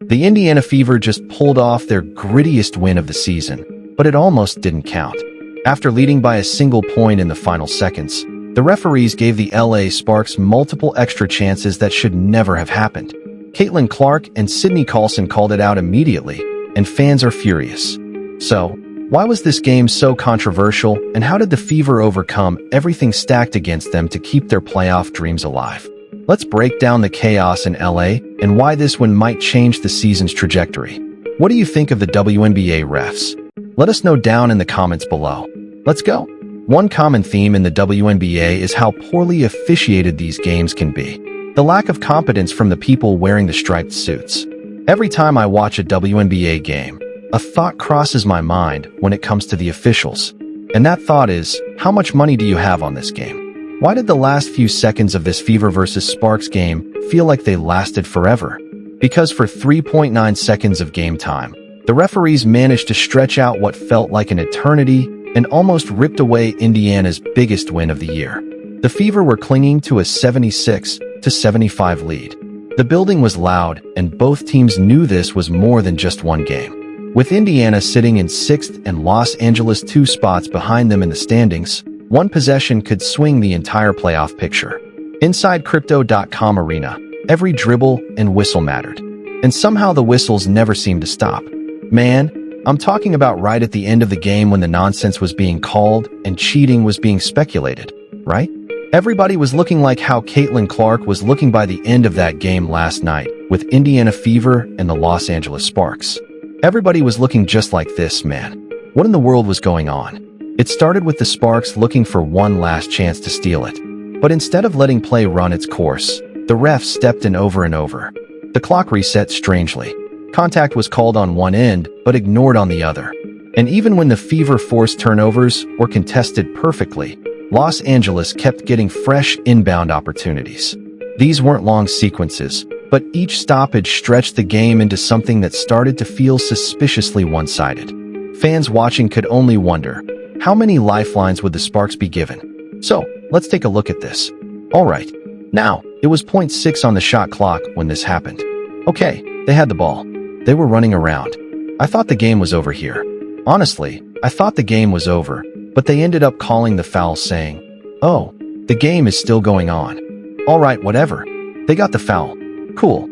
The Indiana Fever just pulled off their grittiest win of the season, but it almost didn't count. After leading by a single point in the final seconds, the referees gave the LA Sparks multiple extra chances that should never have happened. Caitlin Clark and Sydney Carlson called it out immediately, and fans are furious. So, why was this game so controversial, and how did the Fever overcome everything stacked against them to keep their playoff dreams alive? Let's break down the chaos in LA and why this one might change the season's trajectory. What do you think of the WNBA refs? Let us know down in the comments below. Let's go. One common theme in the WNBA is how poorly officiated these games can be. The lack of competence from the people wearing the striped suits. Every time I watch a WNBA game, a thought crosses my mind when it comes to the officials. And that thought is, how much money do you have on this game? Why did the last few seconds of this Fever vs Sparks game feel like they lasted forever? Because for 3.9 seconds of game time, the referees managed to stretch out what felt like an eternity and almost ripped away Indiana's biggest win of the year. The Fever were clinging to a 76-75 lead. The building was loud, and both teams knew this was more than just one game. With Indiana sitting in 6th and Los Angeles 2 spots behind them in the standings, one possession could swing the entire playoff picture. Inside Crypto.com arena, every dribble and whistle mattered. And somehow the whistles never seemed to stop. Man, I'm talking about right at the end of the game when the nonsense was being called and cheating was being speculated, right? Everybody was looking like how Caitlin Clark was looking by the end of that game last night with Indiana Fever and the Los Angeles Sparks. Everybody was looking just like this, man. What in the world was going on? It started with the Sparks looking for one last chance to steal it. But instead of letting play run its course, the refs stepped in over and over. The clock reset strangely. Contact was called on one end, but ignored on the other. And even when the Fever forced turnovers or contested perfectly, Los Angeles kept getting fresh inbound opportunities. These weren't long sequences, but each stoppage stretched the game into something that started to feel suspiciously one-sided. Fans watching could only wonder, how many lifelines would the Sparks be given? So, let's take a look at this. Alright, now, it was .6 on the shot clock when this happened. Okay, they had the ball. They were running around. I thought the game was over here. Honestly, I thought the game was over, but they ended up calling the foul saying, "Oh, the game is still going on. Alright, whatever. They got the foul. Cool.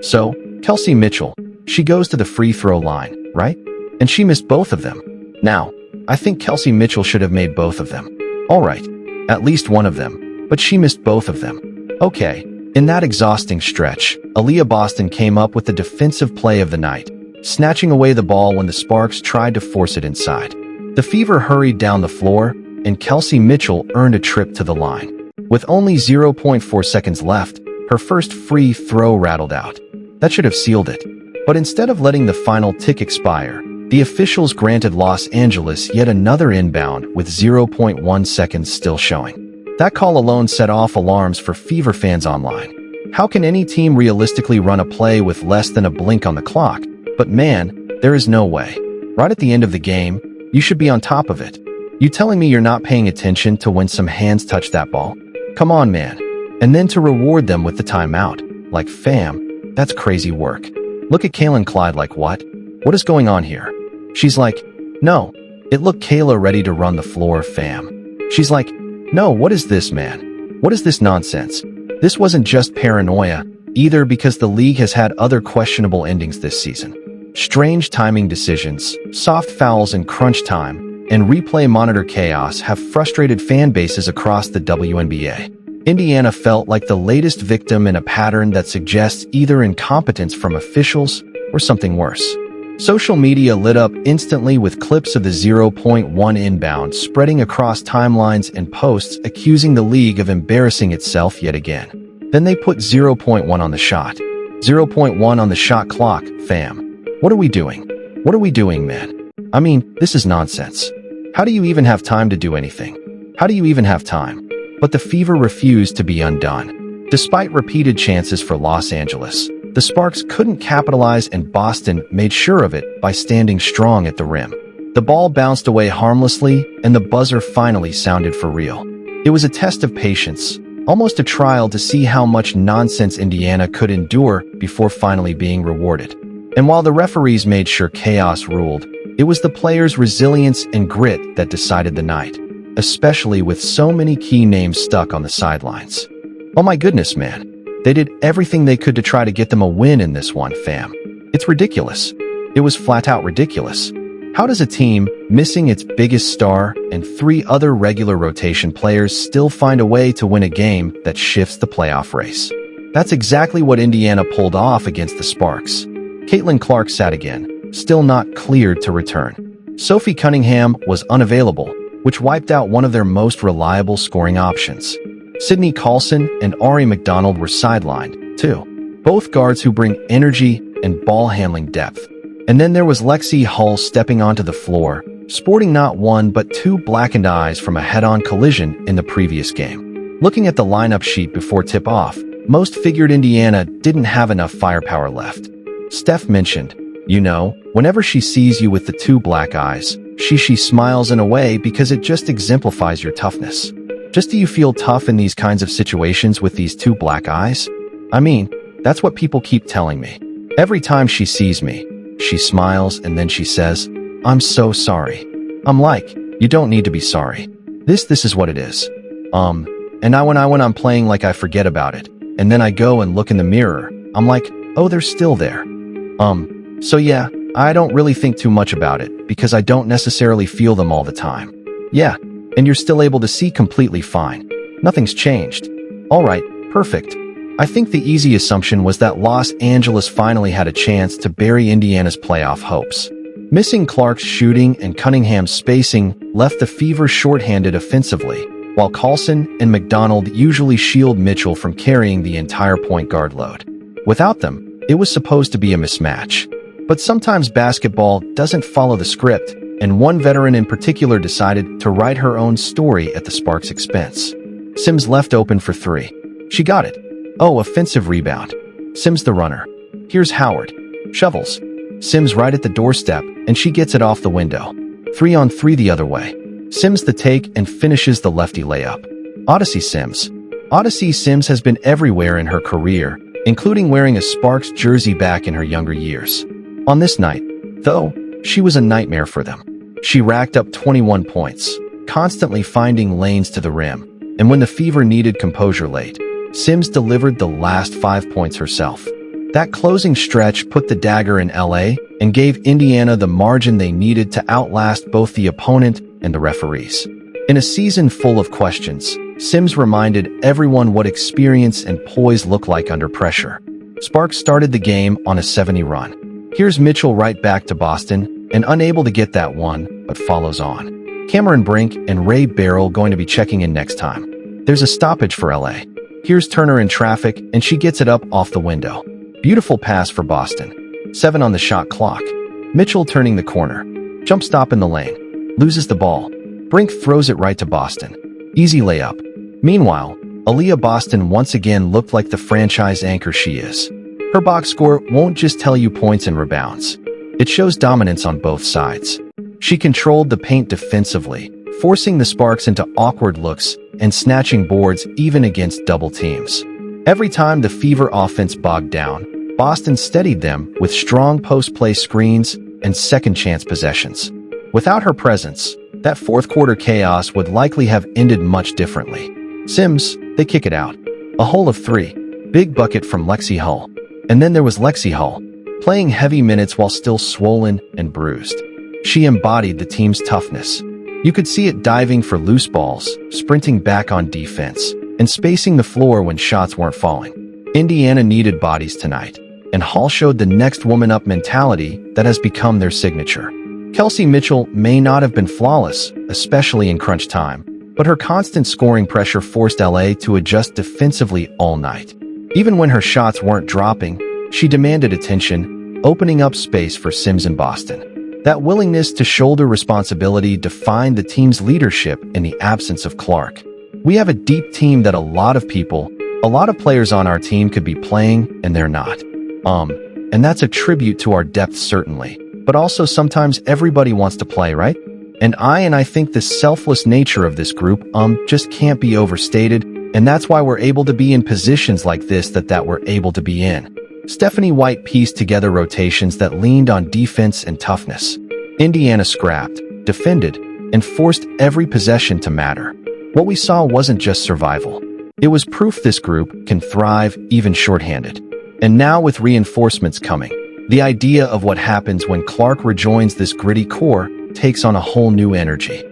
So, Kelsey Mitchell, she goes to the free throw line, right? And she missed both of them. Now, I think Kelsey Mitchell should have made both of them. Alright, at least one of them, but she missed both of them. Okay, in that exhausting stretch, Aaliyah Boston came up with the defensive play of the night, snatching away the ball when the Sparks tried to force it inside. The Fever hurried down the floor, and Kelsey Mitchell earned a trip to the line. With only 0.4 seconds left, her first free throw rattled out. That should have sealed it. But instead of letting the final tick expire, the officials granted Los Angeles yet another inbound with 0.1 seconds still showing. That call alone set off alarms for Fever fans online. How can any team realistically run a play with less than a blink on the clock? But man, there is no way. Right at the end of the game, you should be on top of it. You telling me you're not paying attention to when some hands touch that ball? Come on, man. And then to reward them with the timeout. Like, fam, that's crazy work. Look at Kaylin Clyde like, what? What is going on here? She's like, no. It looked Kayla ready to run the floor, fam. She's like, no, what is this, man? What is this nonsense? This wasn't just paranoia, either, because the league has had other questionable endings this season. Strange timing decisions, soft fouls in crunch time, and replay monitor chaos have frustrated fan bases across the WNBA. Indiana felt like the latest victim in a pattern that suggests either incompetence from officials or something worse. Social media lit up instantly with clips of the 0.1 inbound spreading across timelines and posts accusing the league of embarrassing itself yet again. Then they put 0.1 on the shot. 0.1 on the shot clock, fam. What are we doing? What are we doing, man? I mean, this is nonsense. How do you even have time to do anything? How do you even have time? But the Fever refused to be undone. Despite repeated chances for Los Angeles, the Sparks couldn't capitalize, and Boston made sure of it by standing strong at the rim. The ball bounced away harmlessly, and the buzzer finally sounded for real. It was a test of patience, Almost a trial to see how much nonsense Indiana could endure before finally being rewarded. And while the referees made sure chaos ruled, it was the players' resilience and grit that decided the night, especially with so many key names stuck on the sidelines. Oh my goodness, man. They did everything they could to try to get them a win in this one, fam. It's ridiculous. It was flat out ridiculous. How does a team, missing its biggest star and 3 other regular rotation players, still find a way to win a game that shifts the playoff race? That's exactly what Indiana pulled off against the Sparks. Caitlin Clark sat again, still not cleared to return. Sophie Cunningham was unavailable, which wiped out one of their most reliable scoring options. Sydney Carlson and Ari McDonald were sidelined, too. Both guards who bring energy and ball-handling depth. And then there was Lexi Hull stepping onto the floor, sporting not one but 2 blackened eyes from a head-on collision in the previous game. Looking at the lineup sheet before tip-off, most figured Indiana didn't have enough firepower left. Steph mentioned, whenever she sees you with the 2 black eyes, she smiles in a way because it just exemplifies your toughness. Just do you feel tough in these kinds of situations with these 2 black eyes? I mean, that's what people keep telling me. Every time she sees me, she smiles and then she says, "I'm so sorry." I'm like, you don't need to be sorry. This is what it is. And when I'm playing like I forget about it, and then I go and look in the mirror, I'm like, oh, they're still there. So yeah, I don't really think too much about it because I don't necessarily feel them all the time. Yeah, and you're still able to see completely fine. Nothing's changed. All right, perfect. I think the easy assumption was that Los Angeles finally had a chance to bury Indiana's playoff hopes. Missing Clark's shooting and Cunningham's spacing left the Fever shorthanded offensively, while Carlson and McDonald usually shield Mitchell from carrying the entire point guard load. Without them, it was supposed to be a mismatch. But sometimes basketball doesn't follow the script, and one veteran in particular decided to write her own story at the Sparks' expense. Sims left open for 3. She got it. Oh, offensive rebound. Sims the runner. Here's Howard. Shovels. Sims right at the doorstep, and she gets it off the window. 3-on-3 the other way. Sims the take and finishes the lefty layup. Odyssey Sims. Odyssey Sims has been everywhere in her career, including wearing a Sparks jersey back in her younger years. On this night, though, she was a nightmare for them. She racked up 21 points, constantly finding lanes to the rim, and when the Fever needed composure late, Sims delivered the last 5 points herself. That closing stretch put the dagger in LA and gave Indiana the margin they needed to outlast both the opponent and the referees. In a season full of questions, Sims reminded everyone what experience and poise look like under pressure. Sparks started the game on a 70 run. Here's Mitchell right back to Boston and unable to get that one, but follows on. Cameron Brink and Ray Barrell going to be checking in next time. There's a stoppage for LA. Here's Turner in traffic, and she gets it up off the window. Beautiful pass for Boston. 7 on the shot clock. Mitchell turning the corner. Jump stop in the lane. Loses the ball. Brink throws it right to Boston. Easy layup. Meanwhile, Aaliyah Boston once again looked like the franchise anchor she is. Her box score won't just tell you points and rebounds. It shows dominance on both sides. She controlled the paint defensively, forcing the Sparks into awkward looks and snatching boards even against double teams. Every time the Fever offense bogged down, Boston steadied them with strong post-play screens and second-chance possessions. Without her presence, that fourth-quarter chaos would likely have ended much differently. Sims, they kick it out. A hole of 3. Big bucket from Lexi Hull. And then there was Lexi Hull, playing heavy minutes while still swollen and bruised. She embodied the team's toughness. You could see it diving for loose balls, sprinting back on defense, and spacing the floor when shots weren't falling. Indiana needed bodies tonight, and Hall showed the next woman up mentality that has become their signature. Kelsey Mitchell may not have been flawless, especially in crunch time, but her constant scoring pressure forced LA to adjust defensively all night. Even when her shots weren't dropping, she demanded attention, opening up space for Sims and Boston. That willingness to shoulder responsibility defined the team's leadership in the absence of Clark. We have a deep team that a lot of players on our team could be playing, and they're not. And that's a tribute to our depth certainly, but also sometimes everybody wants to play, right? And I think the selfless nature of this group, just can't be overstated, And that's why we're able to be in positions like this that we're able to be in. Stephanie White pieced together rotations that leaned on defense and toughness. Indiana scrapped, defended, and forced every possession to matter. What we saw wasn't just survival. It was proof this group can thrive even shorthanded. And now with reinforcements coming, the idea of what happens when Clark rejoins this gritty core takes on a whole new energy.